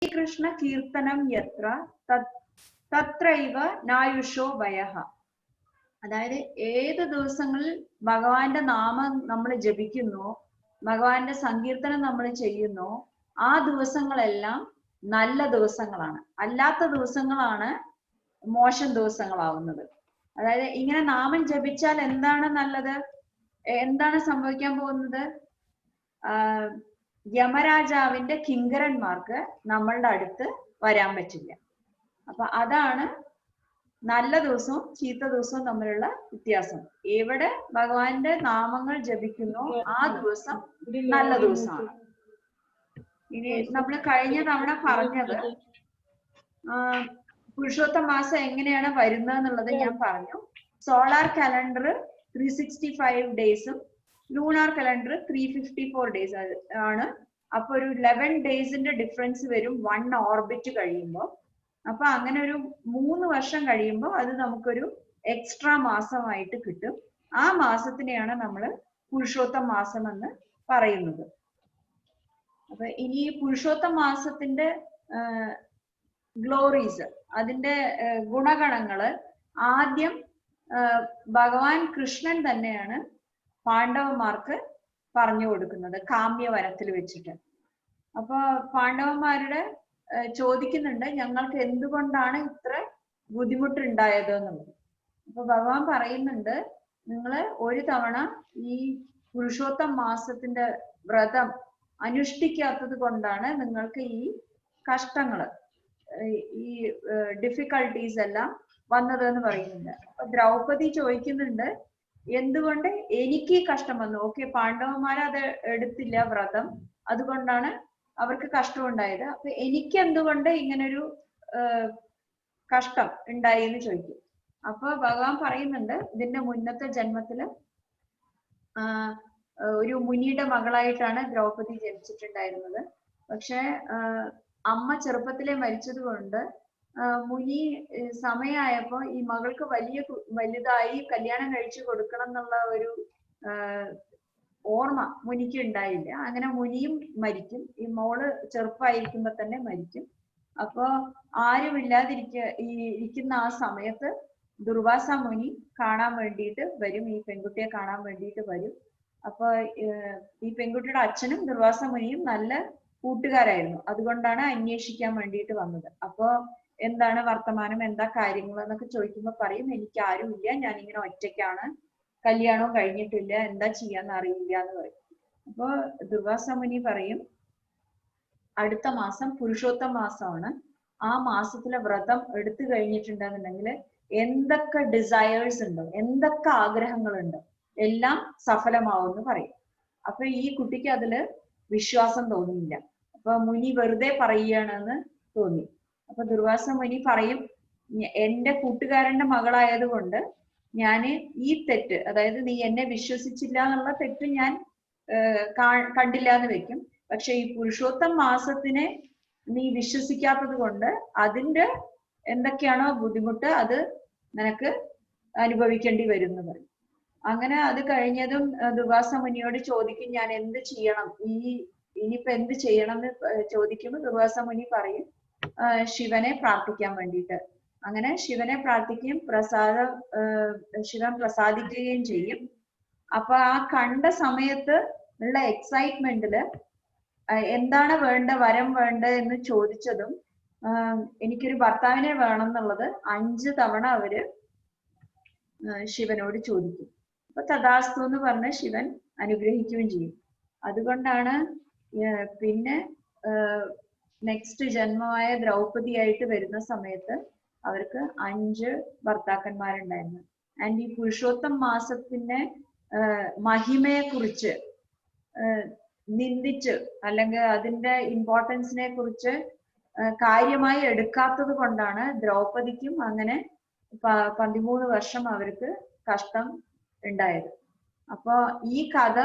ശ്രീകൃഷ്ണ കീർത്തനം യത്ര തത്രൈവ നായുഷോ ഭയഃ. അതായത് ഏത് ദിവസങ്ങളിൽ ഭഗവാന്റെ നാമം നമ്മൾ ജപിക്കുന്നു, ഭഗവാന്റെ സങ്കീർത്തനം നമ്മൾ ചെയ്യുന്നു, ആ ദിവസങ്ങളെല്ലാം നല്ല ദിവസങ്ങളാണ്. അല്ലാത്ത ദിവസങ്ങളാണ് മോശം ദിവസങ്ങളാവുന്നത്. അതായത് ഇങ്ങനെ നാമം ജപിച്ചാൽ എന്താണ് നല്ലത്, എന്താണ് സംഭവിക്കാൻ പോകുന്നത്? യമരാജാവിന്റെ കിങ്കരന്മാർക്ക് നമ്മളുടെ അടുത്ത് വരാൻ പറ്റില്ല. അപ്പൊ അതാണ് നല്ല ദിവസവും ചീത്ത ദിവസവും തമ്മിലുള്ള വ്യത്യാസം. എവിടെ ഭഗവാന്റെ നാമങ്ങൾ ജപിക്കുന്നോ ആ ദിവസം നല്ല ദിവസമാണ്. ഇനി നമ്മൾ കഴിഞ്ഞ തവണ പറഞ്ഞത് പുരുഷോത്തമ മാസം എങ്ങനെയാണ് വരുന്നത് എന്നുള്ളത് ഞാൻ പറഞ്ഞു. സോളാർ കലണ്ടർ 365 ഡേയ്സും ലൂണാർ കലണ്ടർ 354 ഡേയ്സ് ആണ്. അപ്പൊ ഒരു 11 ഡേയ്സിന്റെ ഡിഫറൻസ് വരും 1 ഓർബിറ്റ് കഴിയുമ്പോൾ. അപ്പൊ അങ്ങനെ ഒരു 3 വർഷം കഴിയുമ്പോൾ അത് നമുക്കൊരു എക്സ്ട്രാ മാസമായിട്ട് കിട്ടും. ആ മാസത്തിനെയാണ് നമ്മൾ പുരുഷോത്തമ മാസം എന്ന് പറയുന്നത്. അപ്പൊ ഇനി പുരുഷോത്തമ മാസത്തിന്റെ ഗ്ലോറീസ്, അതിന്റെ ഗുണഗണങ്ങള് ആദ്യം ഭഗവാൻ കൃഷ്ണൻ തന്നെയാണ് പാണ്ഡവന്മാർക്ക് പറഞ്ഞു കൊടുക്കുന്നത് കാമ്യവനത്തിൽ വെച്ചിട്ട്. അപ്പൊ പാണ്ഡവന്മാരുടെ ചോദിക്കുന്നുണ്ട്, ഞങ്ങൾക്ക് എന്തുകൊണ്ടാണ് ഇത്ര ബുദ്ധിമുട്ടുണ്ടായത് എന്നുള്ളത്. അപ്പൊ ഭഗവാൻ പറയുന്നുണ്ട്, നിങ്ങൾ ഒരു തവണ ഈ പുരുഷോത്തമ മാസത്തിന്റെ വ്രതം അനുഷ്ഠിക്കാത്തത് കൊണ്ടാണ് നിങ്ങൾക്ക് ഈ കഷ്ടങ്ങള്, ഈ ഡിഫിക്കൽട്ടീസ് എല്ലാം വന്നത് എന്ന് പറയുന്നുണ്ട്. അപ്പൊ ദ്രൗപദി ചോദിക്കുന്നുണ്ട്, എന്തുകൊണ്ട് എനിക്ക് ഈ കഷ്ടം വന്നു? ഓക്കെ, പാണ്ഡവന്മാർ അത് എടുത്തില്ല വ്രതം, അതുകൊണ്ടാണ് അവർക്ക് കഷ്ടം ഉണ്ടായത്. അപ്പൊ എനിക്ക് എന്തുകൊണ്ട് ഇങ്ങനൊരു കഷ്ടം ഉണ്ടായി എന്ന് ചോദിക്കും. അപ്പൊ ഭഗവാൻ പറയുന്നുണ്ട്, ഇതിന്റെ മുന്നത്തെ ജന്മത്തില് ഒരു മുനിയുടെ മകളായിട്ടാണ് ദ്രൗപദി ജനിച്ചിട്ടുണ്ടായിരുന്നത്. പക്ഷെ അമ്മ ചെറുപ്പത്തിലെ മരിച്ചത് കൊണ്ട് മുനി സമയമായപ്പോ ഈ മകൾക്ക് വലുതായി കല്യാണം കഴിച്ചു കൊടുക്കണം എന്നുള്ള ഒരു ഓർമ്മ മുനിക്ക് ഉണ്ടായില്ല. അങ്ങനെ മുനിയും മരിക്കും. ഈ മോള് ചെറുപ്പമായിരിക്കുമ്പോ തന്നെ മരിക്കും. അപ്പൊ ഇരിക്കുന്ന ആ സമയത്ത് ദുർവാസ മുനി കാണാൻ വേണ്ടിയിട്ട് വരും, ഈ പെൺകുട്ടിയെ കാണാൻ വേണ്ടിയിട്ട് വരും. അപ്പൊ ഈ പെൺകുട്ടിയുടെ അച്ഛനും ദുർവാസ മുനിയും നല്ല കൂട്ടുകാരായിരുന്നു. അതുകൊണ്ടാണ് അന്വേഷിക്കാൻ വേണ്ടിയിട്ട് വന്നത്. അപ്പൊ എന്താണ് വർത്തമാനം, എന്താ കാര്യങ്ങൾ എന്നൊക്കെ ചോദിക്കുമ്പോ പറയും, എനിക്ക് ആരുമില്ല, ഞാനിങ്ങനെ ഒറ്റയ്ക്കാണ്, കല്യാണവും കഴിഞ്ഞിട്ടില്ല, എന്താ ചെയ്യാന്ന് അറിയില്ല എന്ന് പറയും. അപ്പൊ ദുർവാസ മുനി പറയും, അടുത്ത മാസം പുരുഷോത്തമ മാസമാണ്, ആ മാസത്തിലെ വ്രതം എടുത്തു കഴിഞ്ഞിട്ടുണ്ടെന്നുണ്ടെങ്കിൽ എന്തൊക്കെ ഡിസയേഴ്സ് ഉണ്ടോ, എന്തൊക്കെ ആഗ്രഹങ്ങളുണ്ടോ എല്ലാം സഫലമാവുമെന്ന് പറയും. അപ്പൊ ഈ കുട്ടിക്ക് അതില് വിശ്വാസം തോന്നിയില്ല. അപ്പൊ മുനി വെറുതെ പറയുകയാണെന്ന് തോന്നി. അപ്പൊ ദുർവാസ മുനി പറയും, എന്റെ കൂട്ടുകാരന്റെ മകളായത് കൊണ്ട് ഞാന് ഈ തെറ്റ്, അതായത് നീ എന്നെ വിശ്വസിച്ചില്ല എന്നുള്ള തെറ്റ് ഞാൻ കണ്ടില്ല എന്ന് വെക്കും. പക്ഷെ ഈ പുരുഷോത്തമ മാസത്തിനെ നീ വിശ്വസിക്കാത്തത് കൊണ്ട് അതിന്റെ എന്തൊക്കെയാണോ ബുദ്ധിമുട്ട് അത് നിനക്ക് അനുഭവിക്കേണ്ടി വരും എന്ന് പറയും. അങ്ങനെ അത് കഴിഞ്ഞതും ദുർവാസ മുനിയോട് ചോദിക്കും, ഞാൻ എന്ത് ചെയ്യണം, ഇനിയിപ്പോ എന്ത് ചെയ്യണം എന്ന് ചോദിക്കുമ്പോൾ ദുർവാസ മുനി പറയും, ശിവനെ പ്രാർത്ഥിക്കാൻ വേണ്ടിയിട്ട്. അങ്ങനെ ശിവനെ പ്രാർത്ഥിക്കുകയും ശിവൻ പ്രസാദിക്കുകയും ചെയ്യും. അപ്പൊ ആ കണ്ട സമയത്ത് ഉള്ള എക്സൈറ്റ്മെന്റില് എന്താണ് വരം വേണ്ട എന്ന് ചോദിച്ചതും എനിക്കൊരു ഭർത്താവിനെ വേണം എന്നുള്ളത് 5 തവണ അവര് ശിവനോട് ചോദിക്കും. അപ്പൊ തഥാസ്തു എന്ന് പറഞ്ഞ് ശിവൻ അനുഗ്രഹിക്കുകയും ചെയ്യും. അതുകൊണ്ടാണ് പിന്നെ നെക്സ്റ്റ് ജന്മമായ ദ്രൗപദിയായിട്ട് വരുന്ന സമയത്ത് അവർക്ക് 5 ഭർത്താക്കന്മാരുണ്ടായിരുന്നു. ആൻഡ് ഈ പുരുഷോത്തമ മാസത്തിന്റെ മഹിമയെ കുറിച്ച് നിന്ദിച്ച് അല്ലെങ്കിൽ അതിന്റെ ഇമ്പോർട്ടൻസിനെ കുറിച്ച് കാര്യമായി എടുക്കാത്തത് കൊണ്ടാണ് ദ്രൗപദിക്കും അങ്ങനെ 13 വർഷം അവർക്ക് കഷ്ടം ഉണ്ടായത്. അപ്പൊ ഈ കഥ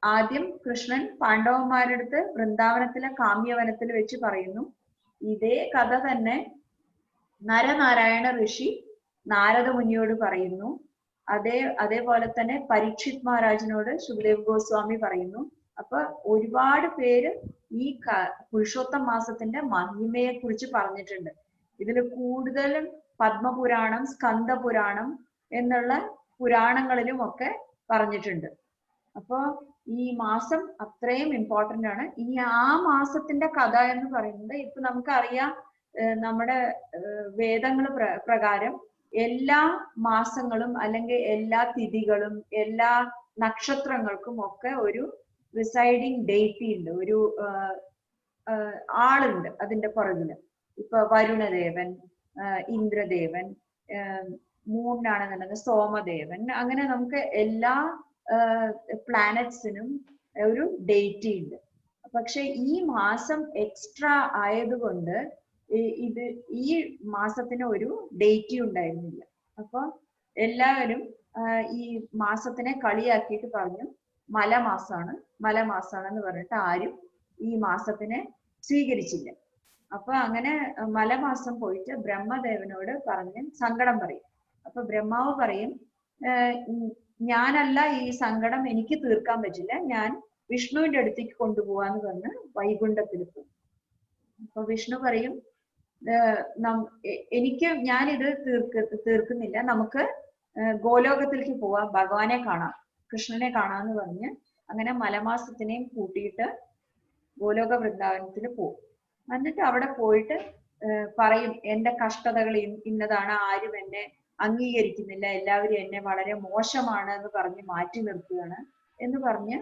ആദ്യം കൃഷ്ണൻ പാണ്ഡവന്മാരുടെ അടുത്ത് വൃന്ദാവനത്തിലെ കാമ്യവനത്തിൽ വെച്ച് പറയുന്നു. ഇതേ കഥ തന്നെ നരനാരായണ ഋഷി നാരദ മുനിയോട് പറയുന്നു. അതേപോലെ തന്നെ പരീക്ഷിത് മഹാരാജിനോട് സുഖദേവ് ഗോസ്വാമി പറയുന്നു. അപ്പൊ ഒരുപാട് പേര് ഈ പുരുഷോത്തം മാസത്തിന്റെ മഹിമയെ കുറിച്ച് പറഞ്ഞിട്ടുണ്ട്. ഇതിൽ കൂടുതലും പത്മപുരാണം, സ്കന്ദപുരാണം എന്നുള്ള പുരാണങ്ങളിലും ഒക്കെ പറഞ്ഞിട്ടുണ്ട്. അപ്പൊ ഈ മാസം അത്രയും ഇമ്പോർട്ടന്റ് ആണ്. ഇനി ആ മാസത്തിന്റെ കഥ എന്ന് പറയുന്നത് ഇപ്പൊ നമുക്കറിയാം, നമ്മുടെ വേദങ്ങൾ പ്രകാരം എല്ലാ മാസങ്ങളും അല്ലെങ്കിൽ എല്ലാ തിഥികളും എല്ലാ നക്ഷത്രങ്ങൾക്കും ഒക്കെ ഒരു റിസൈഡിങ് ഡേറ്റി ഉണ്ട്, ഒരു ആളുണ്ട് അതിന്റെ പുറകില്. ഇപ്പൊ വരുണദേവൻ, ഇന്ദ്രദേവൻ, മൂന്നാണെന്നുണ്ടെങ്കിൽ സോമദേവൻ, അങ്ങനെ നമുക്ക് എല്ലാ പ്ലാനറ്റ്സിനും ഒരു ഡേറ്റി ഉണ്ട്. പക്ഷെ ഈ മാസം എക്സ്ട്രാ ആയതുകൊണ്ട് ഈ മാസത്തിന് ഒരു ഡേറ്റി ഉണ്ടായിരുന്നില്ല. അപ്പൊ എല്ലാവരും ഈ മാസത്തിനെ കളിയാക്കിയിട്ട് പറഞ്ഞു മലമാസാണെന്ന് പറഞ്ഞിട്ട് ആരും ഈ മാസത്തിനെ സ്വീകരിച്ചില്ല. അപ്പൊ അങ്ങനെ മലമാസം പോയിട്ട് ബ്രഹ്മദേവനോട് പറഞ്ഞ് സങ്കടം പറയും. അപ്പൊ ബ്രഹ്മാവ് പറയും, ഞാനല്ല ഈ സങ്കടം എനിക്ക് തീർക്കാൻ പറ്റില്ല, ഞാൻ വിഷ്ണുവിന്റെ അടുത്തേക്ക് കൊണ്ടുപോവാന്ന് പറഞ്ഞ് വൈകുണ്ഠത്തിൽ പോകും. അപ്പൊ വിഷ്ണു പറയും, ഞാനിത് തീർക്കുന്നില്ല, നമുക്ക് ഗോലോകത്തിലേക്ക് പോവാം, ഭഗവാനെ കാണാം, കൃഷ്ണനെ കാണാന്ന് പറഞ്ഞ് അങ്ങനെ മലമാസത്തിനെയും കൂട്ടിയിട്ട് ഗോലോക വൃന്ദാവനത്തിൽ പോകും. എന്നിട്ട് അവിടെ പോയിട്ട് പറയും, എന്റെ കഷ്ടതകൾ ഇന്നതാണ്, ആരും എന്നെ അംഗീകരിക്കുന്നില്ല, എല്ലാവരും എന്നെ വളരെ മോശമാണ് എന്ന് പറഞ്ഞ് മാറ്റി നിർത്തുകയാണ് എന്ന് പറഞ്ഞ്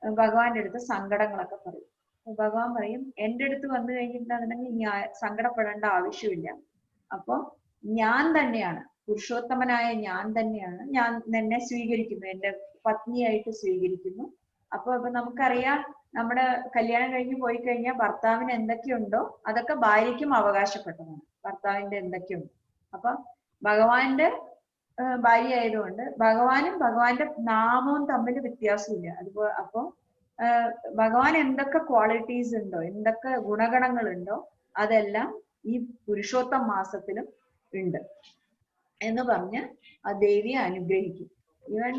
ഭഗവാന്റെ അടുത്ത് സങ്കടങ്ങളൊക്കെ പറയും. ഭഗവാൻ പറയും, എൻ്റെ അടുത്ത് വന്നു കഴിഞ്ഞിട്ടുണ്ടെങ്കിൽ ഞാൻ സങ്കടപ്പെടേണ്ട ആവശ്യമില്ല. അപ്പൊ ഞാൻ തന്നെയാണ്, പുരുഷോത്തമനായ ഞാൻ തന്നെയാണ്, ഞാൻ എന്നെ സ്വീകരിക്കുന്നു, എൻ്റെ പത്നിയായിട്ട് സ്വീകരിക്കുന്നു. അപ്പൊ നമുക്കറിയാം, നമ്മുടെ കല്യാണം കഴിഞ്ഞ് പോയി കഴിഞ്ഞാൽ ഭർത്താവിന് എന്തൊക്കെയുണ്ടോ അതൊക്കെ ഭാര്യയ്ക്കും അവകാശപ്പെട്ടതാണ്, ഭർത്താവിന്റെ എന്തൊക്കെയുണ്ട്. അപ്പൊ ഭഗവാന്റെ ഭാര്യ ആയതുകൊണ്ട് ഭഗവാനും ഭഗവാന്റെ നാമവും തമ്മിൽ വ്യത്യാസമില്ല. അതുപോലെ അപ്പൊ ഭഗവാൻ എന്തൊക്കെ ക്വാളിറ്റീസ് ഉണ്ടോ, എന്തൊക്കെ ഗുണഗണങ്ങൾ ഉണ്ടോ അതെല്ലാം ഈ പുരുഷോത്തം മാസത്തിലും ഉണ്ട് എന്ന് പറഞ്ഞ് ആ ദേവിയെ അനുഗ്രഹിക്കും. ഈവൻ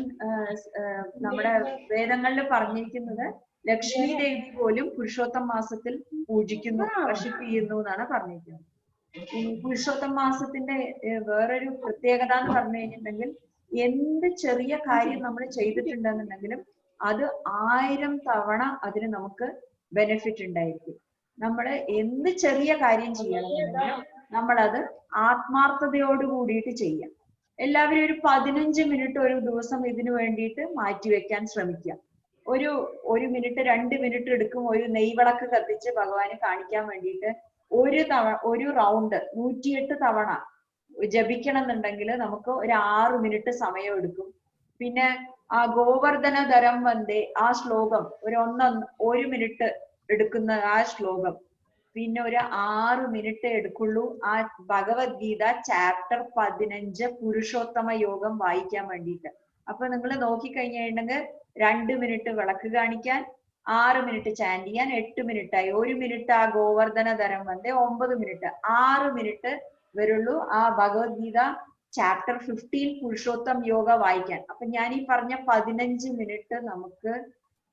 നമ്മുടെ വേദങ്ങളിൽ പറഞ്ഞിരിക്കുന്നത് ലക്ഷ്മി ദേവി പോലും പുരുഷോത്തം മാസത്തിൽ പൂജിക്കുന്നു, വർഷിപ്പ് ചെയ്യുന്നു എന്നാണ് പറഞ്ഞിരിക്കുന്നത്. ഈ പുരുഷോത്തം മാസത്തിന്റെ വേറൊരു പ്രത്യേകത എന്ന് പറഞ്ഞു കഴിഞ്ഞിട്ടുണ്ടെങ്കിൽ, എന്ത് ചെറിയ കാര്യം നമ്മൾ ചെയ്തിട്ടുണ്ടെന്നുണ്ടെങ്കിലും അത് 1000 തവണ അതിന് നമുക്ക് ബെനിഫിറ്റ് ഉണ്ടായിരിക്കും. നമ്മൾ എന്ത് ചെറിയ കാര്യം ചെയ്യണമെന്നുണ്ടെങ്കിലും നമ്മളത് ആത്മാർത്ഥതയോട് കൂടിയിട്ട് ചെയ്യാം. എല്ലാവരും ഒരു 15 മിനിറ്റ് ഒരു ദിവസം ഇതിനു വേണ്ടിയിട്ട് മാറ്റിവെക്കാൻ ശ്രമിക്കുക. ഒരു മിനിറ്റ് 2 മിനിറ്റ് എടുക്കും, ഒരു നെയ്വിളക്ക് കത്തിച്ച് ഭഗവാനെ കാണിക്കാൻ വേണ്ടിയിട്ട് ഒരു റൗണ്ട് 108 തവണ ജപിക്കണം എന്നുണ്ടെങ്കിൽ നമുക്ക് ഒരു 6 മിനിറ്റ് സമയം എടുക്കും. പിന്നെ ആ ഗോവർദ്ധന ധരം വന്ദേ ആ ശ്ലോകം ഒരു മിനിറ്റ് എടുക്കുന്ന ആ ശ്ലോകം പിന്നെ ഒരു 6 മിനിറ്റ് എടുക്കുള്ളൂ ആ ഭഗവത്ഗീത ചാപ്റ്റർ 15 പുരുഷോത്തമ യോഗം വായിക്കാൻ വേണ്ടിയിട്ട്. അപ്പൊ നിങ്ങൾ നോക്കിക്കഴിഞ്ഞിട്ടുണ്ടെങ്കിൽ 2 മിനിറ്റ് വിളക്ക് കാണിക്കാൻ, 6 മിനിറ്റ് ചാൻഡ് ചെയ്യാൻ, 8 മിനിറ്റ് ആയി. 1 മിനിറ്റ് ആ ഗോവർദ്ധന ധരം വന്ന് 9 മിനിറ്റ്, 6 മിനിറ്റ് വരുള്ളൂ ആ ഭഗവത്ഗീത ചാപ്റ്റർ 15 പുരുഷോത്തം യോഗ വായിക്കാൻ. അപ്പൊ ഞാൻ ഈ പറഞ്ഞ 15 മിനിറ്റ് നമുക്ക്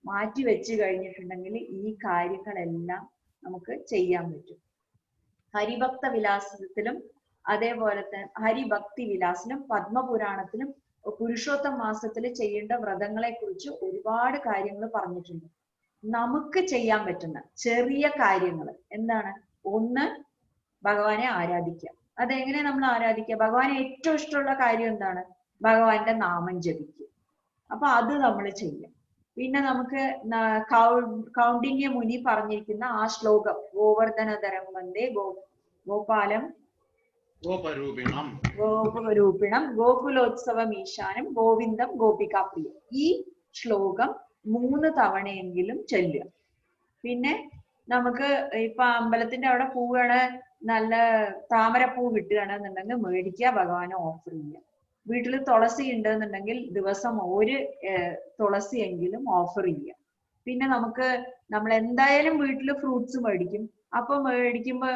മാറ്റി വെച്ച് കഴിഞ്ഞിട്ടുണ്ടെങ്കിൽ ഈ കാര്യങ്ങളെല്ലാം നമുക്ക് ചെയ്യാൻ പറ്റും. ഹരിഭക്ത വിലാസത്തിലും അതേപോലെ തന്നെ ഹരിഭക്തി വിലാസിലും പത്മപുരാണത്തിലും പുരുഷോത്തം മാസത്തിൽ ചെയ്യേണ്ട വ്രതങ്ങളെ കുറിച്ച് ഒരുപാട് കാര്യങ്ങൾ പറഞ്ഞിട്ടുണ്ട്. നമുക്ക് ചെയ്യാൻ പറ്റുന്ന ചെറിയ കാര്യങ്ങൾ എന്താണ്? ഒന്ന്, ഭഗവാനെ ആരാധിക്കുക. അതെങ്ങനെ നമ്മൾ ആരാധിക്കുക? ഭഗവാനെ ഏറ്റവും ഇഷ്ടമുള്ള കാര്യം എന്താണ്? ഭഗവാന്റെ നാമം ജപിക്കുക. അപ്പൊ അത് നമ്മൾ ചെയ്യാം. പിന്നെ നമുക്ക് കൗണ്ഡിന്യ മുനി പറഞ്ഞിരിക്കുന്ന ആ ശ്ലോകം, ഗോവർദ്ധനധരം വന്ദേ ഗോപാലം ഗോപരൂപിണം ഗോകുലോത്സവം ഈശാനം ഗോവിന്ദം ഗോപികാപ്രിയം. ഈ ശ്ലോകം 3 തവണയെങ്കിലും ചൊല്ലുക. പിന്നെ നമുക്ക് ഇപ്പൊ അമ്പലത്തിന്റെ അവിടെ പോവുകയാണ്, നല്ല താമരപ്പൂ കിട്ടുകയാണെന്നുണ്ടെങ്കിൽ മേടിക്കുക, ഭഗവാനെ ഓഫർ ചെയ്യുക. വീട്ടിൽ തുളസി ഉണ്ടെന്നുണ്ടെങ്കിൽ ദിവസം ഒരു തുളസിയെങ്കിലും ഓഫർ ചെയ്യുക. പിന്നെ നമ്മൾ എന്തായാലും വീട്ടിൽ ഫ്രൂട്ട്സ് മേടിക്കും. അപ്പൊ മേടിക്കുമ്പോ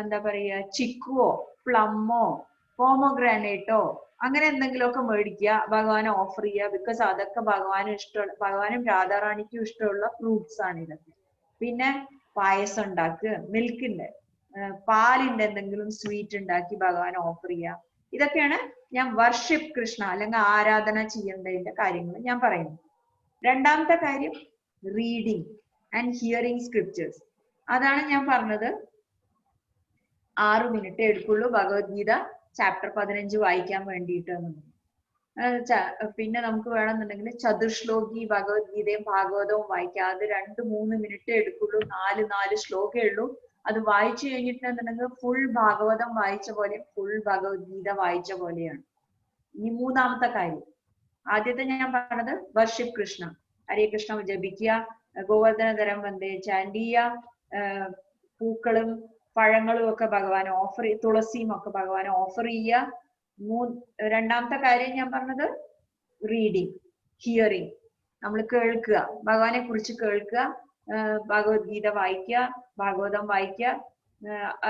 എന്താ പറയുക, ചിക്കുവോ പ്ലമ്മോ പോമോഗ്രാനേറ്റോ അങ്ങനെ എന്തെങ്കിലുമൊക്കെ മേടിക്കുക, ഭഗവാനെ ഓഫർ ചെയ്യുക. ബിക്കോസ് അതൊക്കെ ഭഗവാനും രാധാറാണിക്കും ഇഷ്ടമുള്ള ഫ്രൂട്ട്സ് ആണ് ഇതൊക്കെ. പിന്നെ പായസം ഉണ്ടാക്കുക, മിൽക്കിന്റെ പാലിന്റെ എന്തെങ്കിലും സ്വീറ്റ് ഉണ്ടാക്കി ഭഗവാൻ ഓഫർ ചെയ്യുക. ഇതൊക്കെയാണ് ഞാൻ വർഷിപ്പ് കൃഷ്ണ അല്ലെങ്കിൽ ആരാധന ചെയ്യേണ്ടതിന്റെ കാര്യങ്ങൾ ഞാൻ പറയുന്നു. രണ്ടാമത്തെ കാര്യം റീഡിങ് ആൻഡ് ഹിയറിംഗ് സ്ക്രിപ്റ്റേഴ്സ്. അതാണ് ഞാൻ പറഞ്ഞത് 6 മിനിറ്റ് എടുക്കുള്ളൂ ഭഗവത്ഗീത ചാപ്റ്റർ 15 വായിക്കാൻ വേണ്ടിയിട്ട്. പിന്നെ നമുക്ക് വേണമെന്നുണ്ടെങ്കിൽ ചതുർശ്ലോകി ഭഗവത്ഗീതയും ഭാഗവതവും വായിക്കാം. അത് 2-3 മിനിറ്റ് എടുക്കുള്ളൂ. 4 ശ്ലോകേ ഉള്ളൂ. അത് വായിച്ചു കഴിഞ്ഞിട്ടുണ്ടെന്നുണ്ടെങ്കിൽ ഫുൾ ഭാഗവതം വായിച്ച പോലെ, ഫുൾ ഭഗവത്ഗീത വായിച്ച പോലെയാണ്. ഇനി മൂന്നാമത്തെ കാര്യം, ആദ്യത്തെ ഞാൻ പറഞ്ഞത് വർഷിപ്പ് കൃഷ്ണ, ഹരേ കൃഷ്ണ ജപിക്കുക, ഗോവർദ്ധനധരം വന്ദേ ചാൻഡ് ചെയ്യുക, പൂക്കളും പഴങ്ങളും ഒക്കെ ഭഗവാൻ ഓഫർ, തുളസിയും ഒക്കെ ഭഗവാൻ ഓഫർ ചെയ്യുക. രണ്ടാമത്തെ കാര്യം ഞാൻ പറഞ്ഞത് റീഡിങ്, ഹിയറിങ്, നമ്മൾ കേൾക്കുക, ഭഗവാനെ കുറിച്ച് കേൾക്കുക, ഭഗവത്ഗീത വായിക്കുക, ഭാഗവതം വായിക്കുക,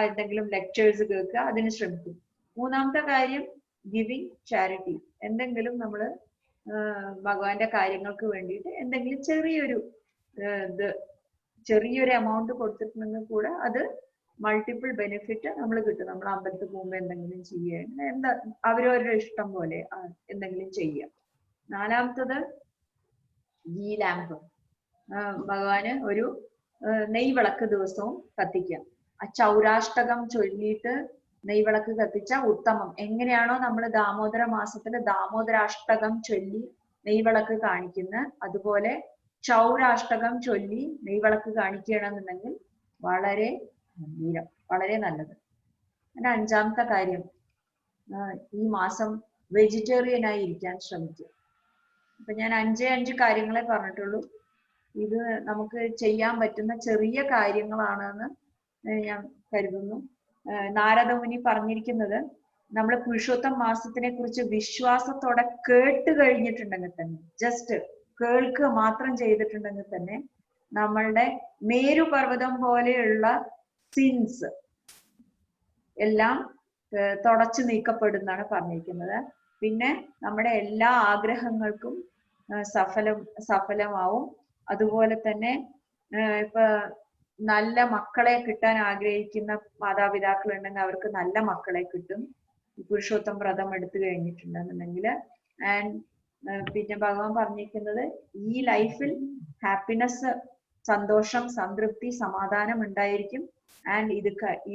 എന്തെങ്കിലും ലെക്ചേഴ്സ് കേൾക്കുക, അതിന് ശ്രമിക്കും. മൂന്നാമത്തെ കാര്യം ഗിവിങ് ചാരിറ്റി, എന്തെങ്കിലും നമ്മൾ ഭഗവാന്റെ കാര്യങ്ങൾക്ക് വേണ്ടിയിട്ട് എന്തെങ്കിലും ചെറിയൊരു എമൗണ്ട് കൊടുത്തിട്ടുണ്ടെങ്കിൽ കൂടെ അത് മൾട്ടിപ്പിൾ ബെനിഫിറ്റ് നമ്മൾ കിട്ടും. നമ്മൾ അമ്പലത്തിൽ പോകുമ്പോൾ എന്തെങ്കിലും ചെയ്യുക, എന്താ അവരവരുടെ ഇഷ്ടം പോലെ എന്തെങ്കിലും ചെയ്യുക. നാലാമത്തത് ഗീ ലാമ്പ്, ഭഗവാന് ഒരു നെയ്വിളക്ക് ദിവസവും കത്തിക്കാം. ആ ചൗരാഷ്ടകം ചൊല്ലിയിട്ട് നെയ്വിളക്ക് കത്തിച്ച ഉത്തമം. എങ്ങനെയാണോ നമ്മൾ ദാമോദര മാസത്തില് ദാമോദരാഷ്ടകം ചൊല്ലി നെയ്വിളക്ക് കാണിക്കുന്ന, അതുപോലെ ചൗരാഷ്ടകം ചൊല്ലി നെയ്വിളക്ക് കാണിക്കുകയാണെന്നുണ്ടെങ്കിൽ വളരെ ഗംഭീരം, വളരെ നല്ലത്. പിന്നെ അഞ്ചാമത്തെ കാര്യം, ഈ മാസം വെജിറ്റേറിയൻ ആയി ഇരിക്കാൻ ശ്രമിക്കുക. അപ്പൊ ഞാൻ 5 കാര്യങ്ങളെ പറഞ്ഞിട്ടുള്ളൂ. ഇത് നമുക്ക് ചെയ്യാൻ പറ്റുന്ന ചെറിയ കാര്യങ്ങളാണെന്ന് ഞാൻ കരുതുന്നു. നാരദമുനി പറഞ്ഞിരിക്കുന്നത്, നമ്മൾ പുരുഷോത്തം മാസത്തിനെ കുറിച്ച് വിശ്വാസത്തോടെ കേട്ട് കഴിഞ്ഞിട്ടുണ്ടെങ്കിൽ തന്നെ, ജസ്റ്റ് കേൾക്കുക മാത്രം ചെയ്തിട്ടുണ്ടെങ്കിൽ തന്നെ നമ്മളുടെ മേരുപർവ്വതം പോലെയുള്ള സിൻസ് എല്ലാം തുടച്ചു നീക്കപ്പെടുന്നാണ് പറഞ്ഞിരിക്കുന്നത്. പിന്നെ നമ്മുടെ എല്ലാ ആഗ്രഹങ്ങൾക്കും സഫലമാവും. അതുപോലെ തന്നെ ഇപ്പൊ നല്ല മക്കളെ കിട്ടാൻ ആഗ്രഹിക്കുന്ന മാതാപിതാക്കൾ ഉണ്ടെങ്കിൽ അവർക്ക് നല്ല മക്കളെ കിട്ടും പുരുഷോത്തം വ്രതം എടുത്തു കഴിഞ്ഞിട്ടുണ്ടെന്നുണ്ടെങ്കിൽ. ആൻഡ് പിന്നെ ഭഗവാൻ പറഞ്ഞിരിക്കുന്നത്, ഈ ലൈഫിൽ ഹാപ്പിനെസ്, സന്തോഷം, സംതൃപ്തി, സമാധാനം ഉണ്ടായിരിക്കും. ആൻഡ്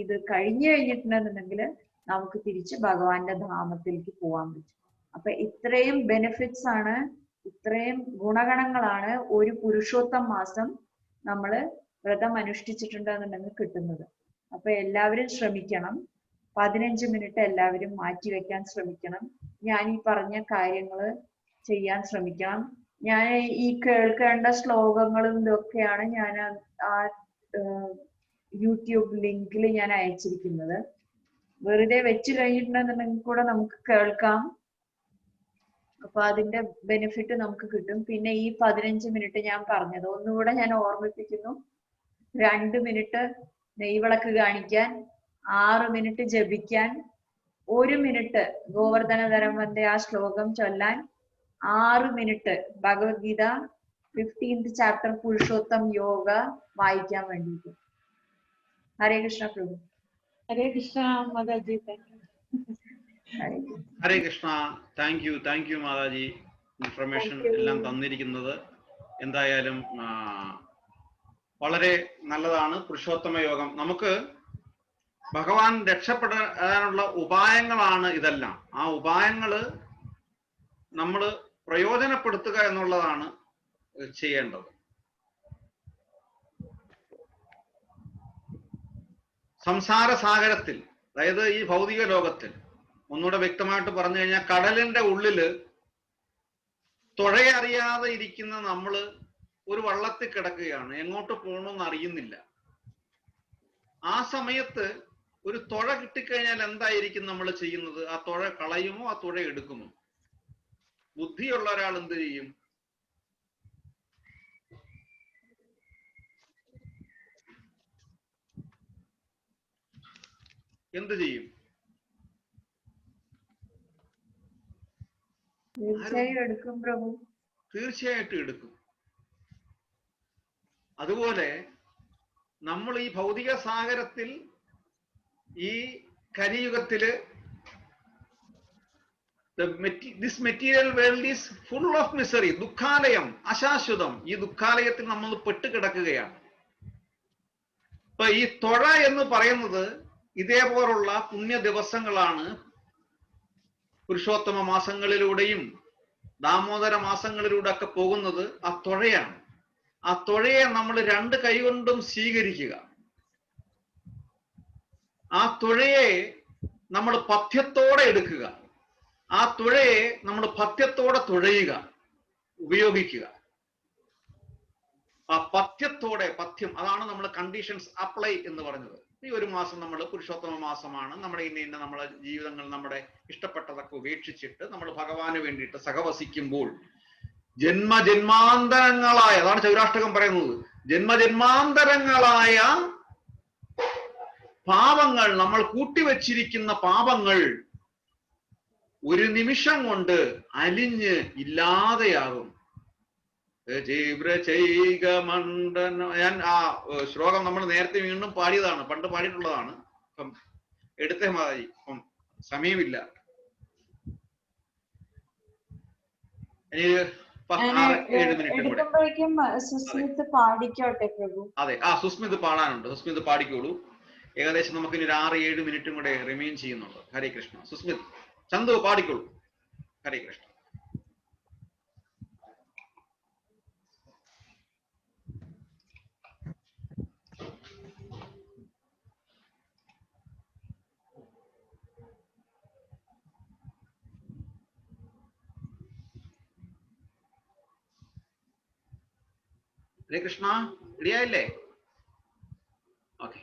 ഇത് കഴിഞ്ഞു കഴിഞ്ഞിട്ടുണ്ടെന്നുണ്ടെങ്കിൽ നമുക്ക് തിരിച്ച് ഭഗവാന്റെ ധാമത്തിലേക്ക് പോകാൻ പറ്റും. അപ്പൊ ഇത്രയും ബെനിഫിറ്റ്സ് ആണ്, ഇത്രയും ഗുണഗണങ്ങളാണ് ഒരു പുരുഷോത്തം മാസം നമ്മള് വ്രതം അനുഷ്ഠിച്ചിട്ടുണ്ടെന്നുണ്ടെങ്കിൽ കിട്ടുന്നത്. അപ്പൊ എല്ലാവരും ശ്രമിക്കണം, 15 മിനിറ്റ് എല്ലാവരും മാറ്റിവെക്കാൻ ശ്രമിക്കണം. ഞാൻ ഈ പറഞ്ഞ കാര്യങ്ങള് ചെയ്യാൻ ശ്രമിക്കണം. ഞാൻ ഈ കേൾക്കേണ്ട ശ്ലോകങ്ങളും ഇതൊക്കെയാണ് ഞാൻ ആ യൂട്യൂബ് ലിങ്കിൽ ഞാൻ അയച്ചിരിക്കുന്നത്. വെറുതെ വെച്ച് കഴിഞ്ഞിട്ടുണ്ടെന്നുണ്ടെങ്കിൽ കൂടെ നമുക്ക് കേൾക്കാം. അപ്പൊ അതിന്റെ ബെനിഫിറ്റ് നമുക്ക് കിട്ടും. പിന്നെ ഈ 15 മിനിറ്റ് ഞാൻ പറഞ്ഞത് ഒന്നുകൂടെ ഞാൻ ഓർമ്മിപ്പിക്കുന്നു. 2 മിനിറ്റ് നെയ്വിളക്ക് കാണിക്കാൻ, 6 മിനിറ്റ് ജപിക്കാൻ, 1 മിനിറ്റ് ഗോവർദ്ധനധരം വന്ദേ ആ ശ്ലോകം ചൊല്ലാൻ, 6 minute Bhagavad Gita 15th chapter Purushottam Yoga വായിക്കാൻ വേണ്ടിയിട്ട്. ഹരേ കൃഷ്ണ പ്രഭു. ഹരേ കൃഷ്ണ മാതാജി. ഹരേ കൃഷ്ണ. താങ്ക് യു മാതാജി, ഇൻഫർമേഷൻ എല്ലാം തന്നിരിക്കുന്നത്. എന്തായാലും വളരെ നല്ലതാണ് പുരുഷോത്തമ യോഗം. നമുക്ക് ഭഗവാൻ രക്ഷപ്പെടാനുള്ള ഉപായങ്ങളാണ് ഇതെല്ലാം. ആ ഉപായങ്ങള് നമ്മൾ പ്രയോജനപ്പെടുത്തുക എന്നുള്ളതാണ് ചെയ്യേണ്ടത്. സംസാര സാഗരത്തിൽ, അതായത് ഈ ഭൗതിക ലോകത്തിൽ, ഒന്നുകൂടെ വ്യക്തമായിട്ട് പറഞ്ഞു കഴിഞ്ഞാൽ കടലിന്റെ ഉള്ളില് തുഴയറിയാതെ ഇരിക്കുന്ന നമ്മള് ഒരു വള്ളത്തിൽ കിടക്കുകയാണ്, എങ്ങോട്ട് പോകണമെന്ന് അറിയുന്നില്ല. ആ സമയത്ത് ഒരു തുഴ കിട്ടിക്കഴിഞ്ഞാൽ എന്തായിരിക്കും നമ്മൾ ചെയ്യുന്നത്? ആ തുഴ കളയുമോ ആ തുഴ എടുക്കുമോ? ബുദ്ധിയുള്ള ഒരാൾ എന്ത് ചെയ്യും? എന്ത് ചെയ്യും? എടുക്കും പ്രഭു, തീർച്ചയായിട്ടും എടുക്കും. അതുപോലെ നമ്മൾ ഈ ഭൗതിക സാഗരത്തിൽ, ഈ കലിയുഗത്തില് this material world is full of misery. ദുഃഖാലയം, അശാശ്വതം. ഈ ദുഃഖാലയത്തിൽ നമ്മൾ പെട്ടുകിടക്കുകയാണ്. അപ്പൊ ഈ തൊഴ എന്ന് പറയുന്നത് ഇതേപോലുള്ള പുണ്യ ദിവസങ്ങളാണ്. പുരുഷോത്തമ മാസങ്ങളിലൂടെയും ദാമോദര മാസങ്ങളിലൂടെ ഒക്കെ പോകുന്നത് ആ തൊഴയാണ്. ആ തൊഴയെ നമ്മൾ രണ്ട് കൈകൊണ്ടും സ്വീകരിക്കുക. ആ തൊഴയെ നമ്മൾ പഥ്യത്തോടെ എടുക്കുക. ആ തുഴയെ നമ്മൾ പഥ്യത്തോടെ തുഴയുക, ഉപയോഗിക്കുക. ആ പഥ്യത്തോടെ, പഥ്യം, അതാണ് നമ്മൾ കണ്ടീഷൻസ് അപ്ലൈ എന്ന് പറഞ്ഞത്. ഈ ഒരു മാസം നമ്മൾ പുരുഷോത്തമ മാസമാണ്, നമ്മുടെ ഇന്ന നമ്മളെ ജീവിതങ്ങൾ, നമ്മുടെ ഇഷ്ടപ്പെട്ടതൊക്കെ ഉപേക്ഷിച്ചിട്ട് നമ്മൾ ഭഗവാന് വേണ്ടിയിട്ട് സഹവസിക്കുമ്പോൾ ജന്മജന്മാന്തരങ്ങളായ, അതാണ് ചൗരാഷ്ടകം പറയുന്നത്, ജന്മജന്മാന്തരങ്ങളായ പാപങ്ങൾ, നമ്മൾ കൂട്ടിവെച്ചിരിക്കുന്ന പാപങ്ങൾ ഒരു നിമിഷം കൊണ്ട് അലിഞ്ഞ് ഇല്ലാതെയാകും. ഞാൻ ആ ശ്ലോകം നമ്മൾ നേരത്തെ വീണ്ടും പാടിയതാണ്, പണ്ട് പാടിയിട്ടുള്ളതാണ്. ഇപ്പം എടുത്തേ മതി, ഇപ്പം സമയമില്ല. ഇനി 6-7 മിനിറ്റ് കൂടെ. സുസ്മിത് പാടിക്കോട്ടെ പ്രഭു. അതെ, സുസ്മിത് പാടാനുണ്ട്. സുസ്മിത് പാടിക്കോളൂ. ഏകദേശം നമുക്ക് ഇനി ഒരു 6-7 മിനിറ്റും കൂടെ റിമെയിൻ ചെയ്യുന്നുണ്ട്. ഹരേ കൃഷ്ണ. സുസ്മിത്, ചന്തു പാടിക്കോളൂ. ഹരേ കൃഷ്ണ. ഹരേ കൃഷ്ണ. റെഡിയായില്ലേ? ഓക്കെ,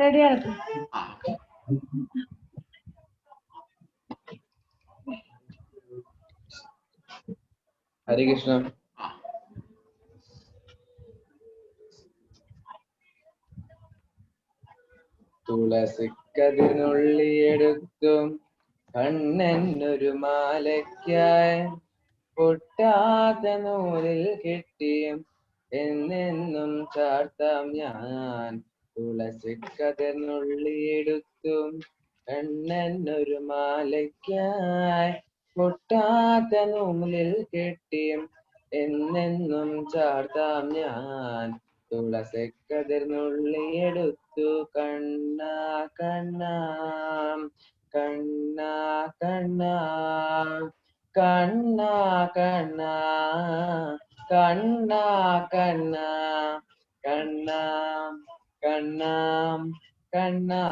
റെഡിയാണ്. ഹരേ കൃഷ്ണ. തുളസിക്കതിനുള്ളിയെടുത്തും കണ്ണനൊരു മാലയ്ക്കായി പൊട്ടാത്ത നൂലിൽ കെട്ടിയും എന്നെന്നും ചാർത്താം ഞാൻ. തുളസിക്കതിനുള്ളിയെടുത്തും കണ്ണനൊരു മാലയ്ക്കായി പൊട്ടാത്ത നൂലിൽ കെട്ടിയും എന്നെന്നും ചാർത്താം ഞാൻ. തുളസിക്കതിർന്നുള്ളിയെടുത്തു കണ്ണാ കണ്ണാ കണ്ണാ കണ്ണാ കണ്ണാ കണ്ണാ കണ്ണാ കണ്ണാ കണ്ണാ കണ്ണാ കണ്ണാ.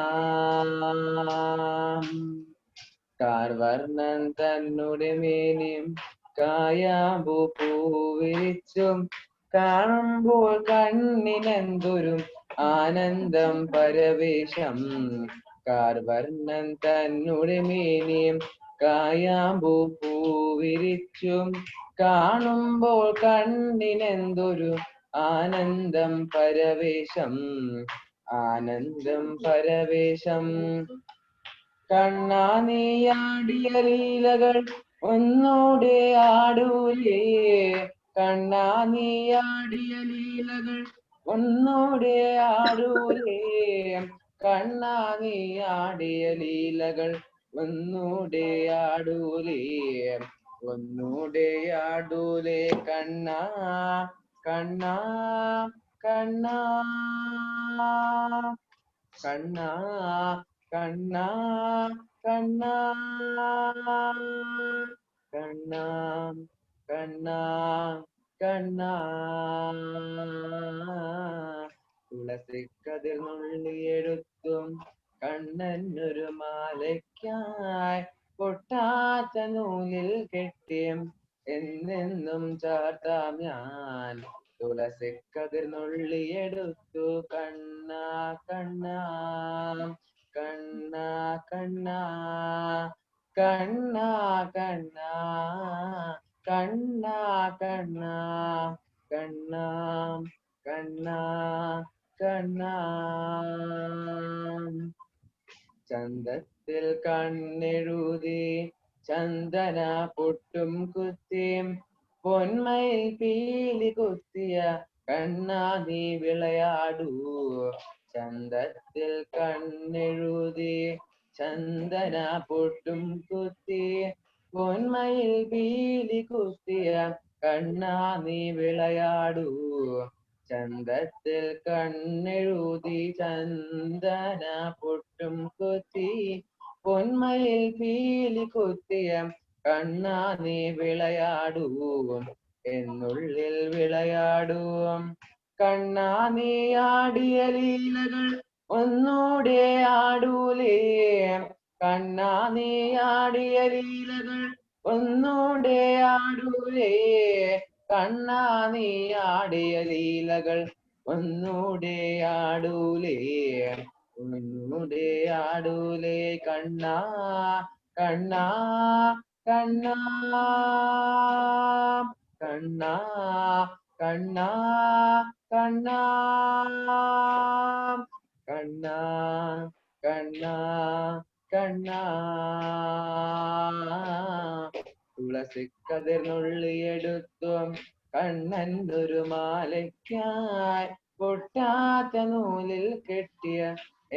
കാർവർണ്ണൻ തന്നുടെ മേനിയും കായാമ്പൂ പൂവിരിച്ചും കാണുമ്പോൾ കണ്ണിനെന്തൊരു ആനന്ദം പരവേശം. കാർവർണ്ണൻ തന്നുടെ മേനിയും കായാമ്പൂ പൂവിരിച്ചും കാണുമ്പോൾ കണ്ണിനെന്തൊരു ആനന്ദം പരവേശം. ആനന്ദം പരവേശം. കണ്ണാ നീയാടിയ ലീലകൾ ഒന്നൂടെ ആടൂലേ. കണ്ണാ നീയാടിയ ലീലകൾ ഒന്നൂടെ ആടൂലേ. കണ്ണാ നീയാടിയ ലീലകൾ ഒന്നൂടെ ആടൂലേ. ഒന്നൂടെ ആടൂലേ കണ്ണാ കണ്ണാ കണ്ണാ കണ്ണാ കണ്ണാ കണ്ണാ കണ്ണാ കണ്ണാ കണ്ണാ. തുളസിക്കതിർന്നുള്ളിയെടുത്തും കണ്ണനൊരു മാലയ്ക്കായി പൊട്ടാത്ത നൂലിൽ കെട്ടിയും എന്നെന്നും ചാർത്താം ഞാൻ. തുളസിക്കതിർന്നുള്ളിയെടുത്തു കണ്ണാ കണ്ണാ കണ്ണാ കണ്ണാ കണ്ണാ കണ്ണാ കണ്ണാ കണ്ണാ കണ്ണാ കണ്ണാ കണ്ണാ. ചന്തത്തിൽ കണ്ണെഴുതി ചന്ദന പൊട്ടും കുത്തിയും പൊന്മയിൽ പീലി കുത്തിയ കണ്ണാ നീ വിളയാടൂ ചന്തത്തിൽ കണ്ണെഴുതി ചന്ദന പൊട്ടും കുത്തി പൊന്മയിൽ പീലി കുത്തിയ കണ്ണാ നീ വിളയാടൂ ചന്തത്തിൽ കണ്ണെഴുതി ചന്ദന പൊട്ടും കുത്തി പൊന്മയിൽ പീലി കുത്തിയ കണ്ണാ നീ വിളയാടൂ എന്നുള്ളിൽ വിളയാടൂ കണ്ണാ നീ ആടിയ ലീലകൾ ഒന്നൂടെ ആടൂലേ കണ്ണാ നീ ആടിയ ലീലകൾ ഒന്നൂടെ ആടൂലേ കണ്ണാ നീ ആടിയ ലീലകൾ ഒന്നൂടെ ആടൂലേ ഒന്നൂടെ ആടൂലേ കണ്ണാ കണ്ണാ കണ്ണാ കണ്ണാ കണ്ണാ കണ്ണാ കണ്ണാ കണ്ണാ കണ്ണാ തുളസിക്കതിർന്നുള്ളിയെടുത്തു കണ്ണനൊരു മാലയ്ക്കായി പൊട്ടാത്ത നൂലിൽ കെട്ടിയ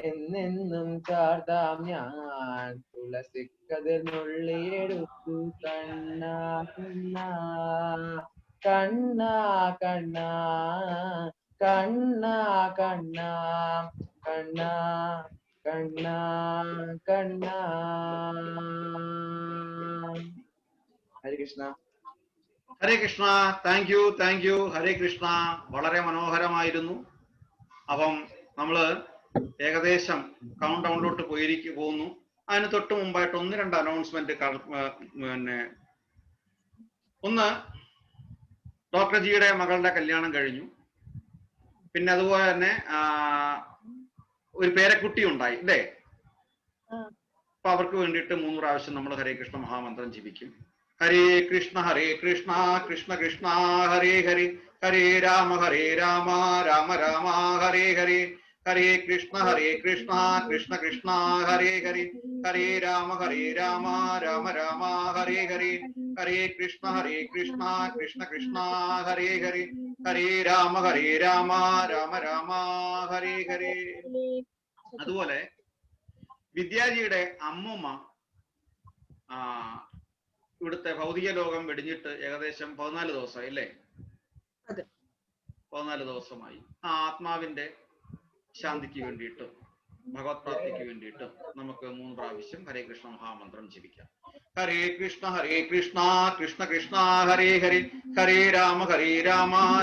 എന്നെന്നും ചാർത്താം ഞാൻ തുളസിക്കതിർന്നുള്ളിയെടുത്തു കണ്ണാ കണ്ണാ കണ്ണാ കണ്ണാ കണ്ണാ കണ്ണാ കണ്ണാ കണ്ണാ കണ്ണാ ഹരേ കൃഷ്ണ. ഹരേ കൃഷ്ണ. Thank you. ഹരേ കൃഷ്ണ. വളരെ മനോഹരമായിരുന്നു. അപ്പം നമ്മള് ഏകദേശം കൗണ്ട് ഡൗണിലോട്ട് പോകുന്നു. അതിന് തൊട്ട് മുമ്പായിട്ട് 1-2 അനൗൺസ്മെന്റ്. പിന്നെ ഒന്ന്, ഡോക്ടർ ജിയുടെ മകളുടെ കല്യാണം കഴിഞ്ഞു. പിന്നെ അതുപോലെ തന്നെ ഒരു പേരക്കുട്ടി ഉണ്ടായി അല്ലേ? അപ്പൊ അവർക്ക് വേണ്ടിയിട്ട് 3 പ്രാവശ്യം നമ്മൾ ഹരേ കൃഷ്ണ മഹാമന്ത്രം ജപിക്കും. ഹരേ കൃഷ്ണ കൃഷ്ണ കൃഷ്ണ ഹരേ ഹരേ ഹരേ രാമ രാമ രാമ ഹരേ ഹരേ ഹരേ കൃഷ്ണ കൃഷ്ണ കൃഷ്ണ ഹരേ ഹരേ ഹരേ രാമ രാമ രാമ ഹരേ ഹരേ ഹരേ കൃഷ്ണ കൃഷ്ണ കൃഷ്ണ ഹരേ ഹരേ ഹരേ രാമ രാമ രാമ ഹരേ ഹരേ. അതുപോലെ വിദ്യാജിയുടെ അമ്മൂമ്മ ഇവിടുത്തെ ഭൗതിക ലോകം വെടിഞ്ഞിട്ട് ഏകദേശം 14 ദിവസമായി അല്ലേ? 14 ദിവസമായി. ആ ആത്മാവിന്റെ ശാന്തിക്ക് വേണ്ടിയിട്ട്, ഭഗവത് പ്രാപ്തിക്ക് വേണ്ടിയിട്ട് നമുക്ക് 3 പ്രാവശ്യം ഹരേ കൃഷ്ണ മഹാമന്ത്രം ജപിക്കാം. ഹരേ കൃഷ്ണ കൃഷ്ണ കൃഷ്ണ ഹരേ ഹരേ ഹരേ രാമ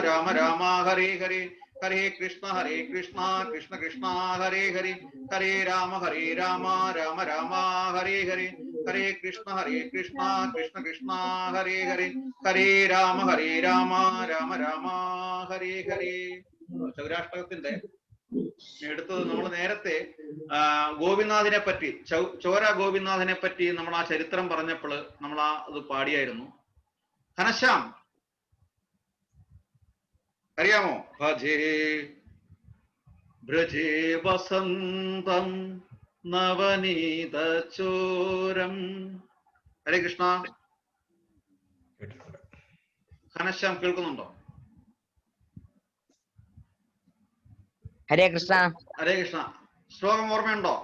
രാമ രാമ ഹരേ ഹരേ ഹരേ കൃഷ്ണ കൃഷ്ണ കൃഷ്ണ ഹരേ ഹരേ ഹരേ രാമ രാമ രാമ ഹരേ ഹരേ ഹരേ കൃഷ്ണ കൃഷ്ണ കൃഷ്ണ ഹരേ ഹരേ ഹരേ രാമ രാമ രാമ ഹരേ ഹരേ. സൗരാഷ്ട്രകത്തിന്റെ എടുത്തത് നമ്മൾ നേരത്തെ ഗോപിനാഥിനെ പറ്റി, ചോര ഗോപിനാഥിനെ പറ്റി നമ്മൾ ആ ചരിത്രം പറഞ്ഞപ്പോൾ നമ്മൾ അത് പാടിയായിരുന്നു. ഘനശ്യാം അറിയാമോ? ഭജേ ബ്രജേ വസന്തം നവനീത ചോരം. ഹരേ കൃഷ്ണ. ഘനശ്യാം കേൾക്കുന്നുണ്ടോ? ഹരേ കൃഷ്ണ. ഹരേ കൃഷ്ണ. ശ്ലോകം ഓർമ്മയുണ്ടോ?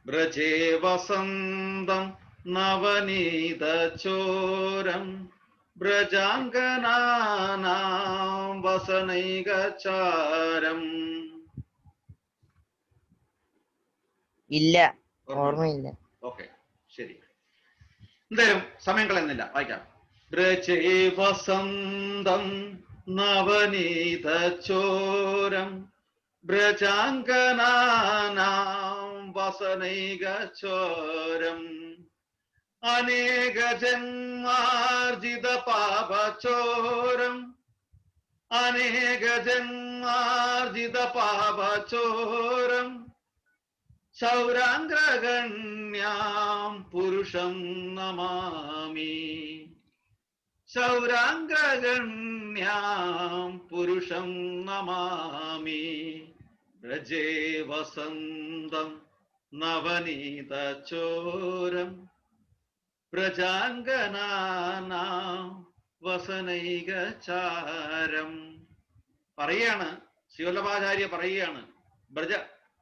ബ്രജേ വസന്തം നവനീത ചോരം ബ്രജാംഗനാനാം വസനൈകചാരം. ഇല്ല, ഓർമ്മയില്ല. ഓക്കെ, ശരി. എന്തായാലും സമയം കളയുന്നില്ല, വായിക്കാം. ബ്രജേ വസന്തം നവനീത ചോരം ബ്രജാംഗനാനാം വസനൈകചോരം അനേക ജന്മാർജിത പാപചോരം അനേക ജന്മാർജിത പാപചോരം ശൗരാംഗ്രഗണ്യാം പുരുഷം നമാമി. ശൗരാംഗ്രഗണ്യാം പുരുഷം നമാമി. ബ്രജേ വസന്തം നവനീത ചോരം വ്രജാംഗനാനാം വസനൈകചാരം. പറയാണ് ശ്രീവല്ലഭാചാര്യ പറയുകയാണ്,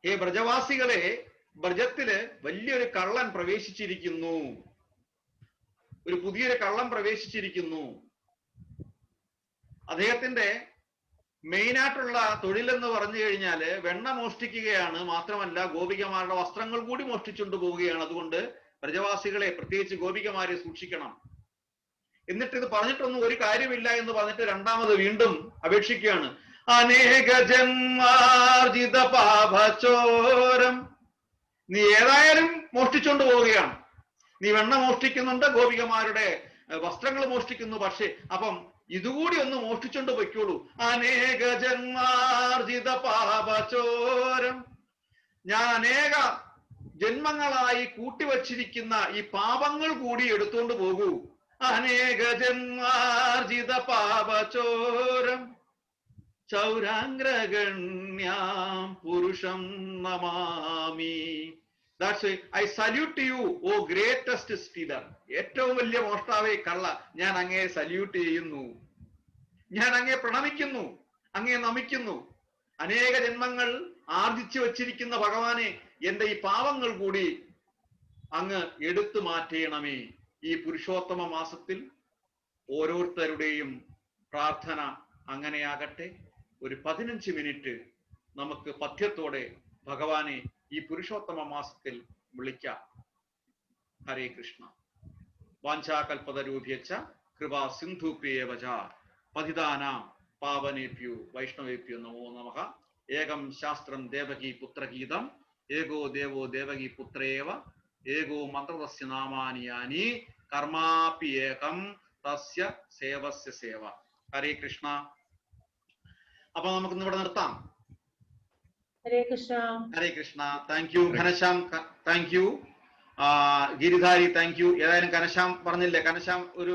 ഹേ ബ്രജവാസികളെ, ബ്രജത്തില് വലിയൊരു കള്ളൻ പ്രവേശിച്ചിരിക്കുന്നു, ഒരു പുതിയൊരു കള്ളൻ പ്രവേശിച്ചിരിക്കുന്നു. അദ്ദേഹത്തിന്റെ മെയിനായിട്ടുള്ള തൊഴിലെന്ന് പറഞ്ഞു കഴിഞ്ഞാല് വെണ്ണ മോഷ്ടിക്കുകയാണ്. മാത്രമല്ല ഗോപികമാരുടെ വസ്ത്രങ്ങൾ കൂടി മോഷ്ടിച്ചുകൊണ്ട് പോവുകയാണ്. അതുകൊണ്ട് പ്രജവാസികളെ, പ്രത്യേകിച്ച് ഗോപികമാരെ സൂക്ഷിക്കണം. എന്നിട്ട് ഇത് പറഞ്ഞിട്ടൊന്നും ഒരു കാര്യമില്ല എന്ന് പറഞ്ഞിട്ട് രണ്ടാമത് വീണ്ടും അപേക്ഷിക്കുകയാണ്. അനേക ജന്മാർജിത പാപചോരം. നീ ഏതായാലും മോഷ്ടിച്ചുകൊണ്ട് പോവുകയാണ്. നീ വെണ്ണ മോഷ്ടിക്കുന്നുണ്ട്, ഗോപികമാരുടെ വസ്ത്രങ്ങൾ മോഷ്ടിക്കുന്നു. പക്ഷേ അപ്പം ഇതുകൂടി ഒന്ന് മോഷ്ടിച്ചുകൊണ്ട് പൊയ്ക്കോളൂ. അനേക ജന്മാർജിത പാപചോരം. ഞാൻ അനേക ജന്മങ്ങളായി കൂട്ടിവച്ചിരിക്കുന്ന ഈ പാപങ്ങൾ കൂടി എടുത്തുകൊണ്ട് പോകൂ. അനേക ജന്മാർജിത പാപചോരം ചൗരാംഗ്രഗണ്യാം പുരുഷം Namami. That's why I salute you, O greatest stealer. ഏറ്റവും വലിയ മോഷ്ടാവേ കള്ള, ഞാൻ അങ്ങയെ സല്യൂട്ട് ചെയ്യുന്നു, ഞാൻ അങ്ങയെ പ്രണമിക്കുന്നു, അങ്ങയെ നമിക്കുന്നു. അനേക ജന്മങ്ങൾ ആർജിച്ചു വച്ചിരിക്കുന്ന ഭഗവാനെ, എന്റെ ഈ പാവങ്ങൾ കൂടി അങ്ങ് എടുത്തു മാറ്റണമേ. ഈ പുരുഷോത്തമ മാസത്തിൽ ഓരോരുത്തരുടെയും പ്രാർത്ഥന അങ്ങനെയാകട്ടെ. ഒരു 15 മിനിറ്റ് നമുക്ക് പഥ്യത്തോടെ ഭഗവാനെ ഈ പുരുഷോത്തമ മാസത്തിൽ വിളിക്കാം. ഹരേ കൃഷ്ണ. വാഞ്ചാകൽപതരൂഭ്യശ്ച കൃപാ സിന്ധുഭ്യേവ ച പതിതാനാം പാവനേഭ്യോ വൈഷ്ണവേഭ്യോ നമോ നമഃ. ഏകം ശാസ്ത്രം ദേവകീ പുത്രഗീതം, ഏകോ ദേവോ ദേവകീ പുത്രേവ, ഏകോ മന്ത്രതസ്യ നാമാനി യാനി, കർമാപി ഏകം തസ്യ സേവസ്യ സേവ. ഹരേ കൃഷ്ണ. അപ്പൊ നമുക്കിന്ന് ഇവിടെ നിർത്താം. Hare Krishna. Hare Krishna. Thank you Ghanshyam, thank you Giridhari, thank you. ഏതായാലും ഘനശ്യാം പറഞ്ഞില്ലേ, ഘനശ്യാം ഒരു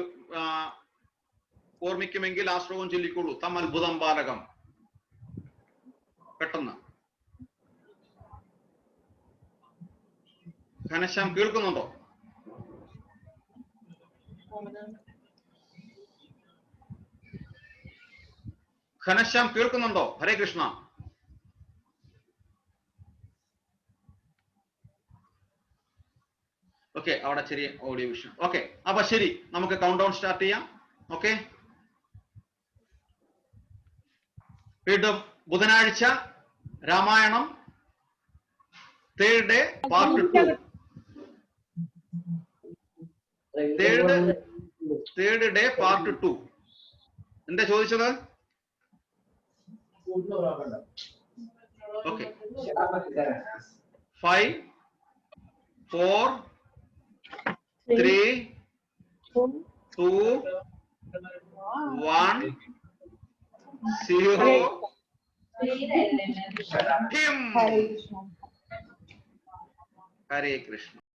ഓർമ്മിക്കുമെങ്കിൽ ആ ശ്ലോകം ചൊല്ലിക്കോളൂ. തം അത്ഭുതം ബാലകം. പെട്ടെന്ന്. ഘനശ്യാം കേൾക്കുന്നുണ്ടോ? ഘനശ്യാം കേൾക്കുന്നുണ്ടോ? ഹരേ കൃഷ്ണ. ഓക്കെ, അവിടെ ചെറിയ ഓഡിയോ വിഷയം. ഓക്കെ, അപ്പൊ ശരി, നമുക്ക് കൗണ്ട് ഡൗൺ സ്റ്റാർട്ട് ചെയ്യാം. ഓക്കെ, വീണ്ടും ബുധനാഴ്ച Ramayanam third day part 2. Third day part 2. എന്താ ചോദിച്ചത്? ഓക്കെ, 5 4 3 2 1 0. Him. Hare Krishna.